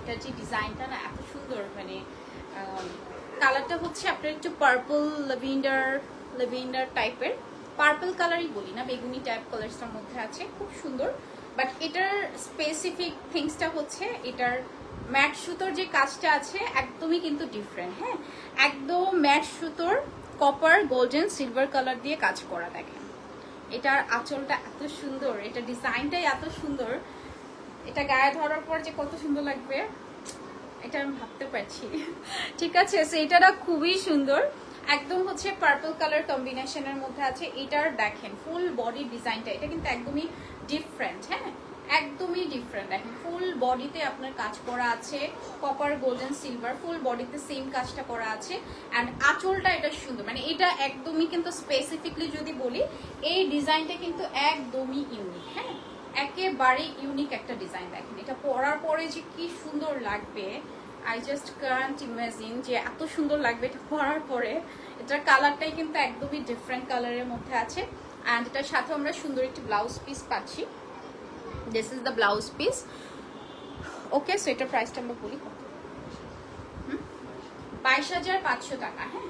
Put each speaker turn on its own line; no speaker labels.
এটার যে ডিজাইনটা না এত সুন্দর, মানে কালারটা হচ্ছে আপনার একটু পার্পল ল্যাভেন্ডার টাইপের, পার্পল কালারই বলি না, বেগুনি টাইপ কালারসটার মধ্যে আছে, খুব সুন্দর। বাট এটার স্পেসিফিক থিংসটা হচ্ছে এটার ম্যাট সুতোর যে কাজটা আছে একদমই কিন্তু ডিফারেন্ট। হ্যাঁ, একদম ম্যাট সুতোর কপার গোল্ডেন সিলভার কালার দিয়ে কাজ করা। দেখেন এটার আঁচলটা এত সুন্দর, এটা ডিজাইনটাই এত সুন্দর, এটা গায়ে ধরার পর যে কত সুন্দর লাগবে এটা আমি ভাবতে পারছি। ঠিক আছে, এইটা খুবই সুন্দর, একদম হচ্ছে পার্পল কালার কম্বিনেশনের মধ্যে আছে। এটার দেখেন ফুল বডি ডিজাইনটা, এটা কিন্তু একদমই ডিফারেন্ট। হ্যাঁ, একদমই ডিফারেন্ট। দেখেন ফুল বডিতে আপনার কাজ করা আছে, কপার গোল্ডেন সিলভার, ফুল বডিতে সেম কাজটা করা আছে। অ্যান্ড আঁচলটা এটা সুন্দর, মানে এটা একদমই কিন্তু স্পেসিফিকলি যদি বলি এই ডিজাইনটা কিন্তু একদমই ইউনিক। হ্যাঁ, একেবারে ইউনিক একটা ডিজাইন। দেখেন এটা পরার পরে যে কি সুন্দর লাগবে, আই জাস্ট কান্ট ইমাজিন যে এত সুন্দর লাগবে এটা পরার পরে। এটার কালারটাই কিন্তু একদমই ডিফারেন্ট কালারের মধ্যে আছে। অ্যান্ড এটার সাথে আমরা সুন্দর একটি ব্লাউজ পিস পাচ্ছি। This is the blouse piece. Okay, so এটার প্রাইসটা আমরা বলি কত, 22,500 টাকা। হ্যাঁ,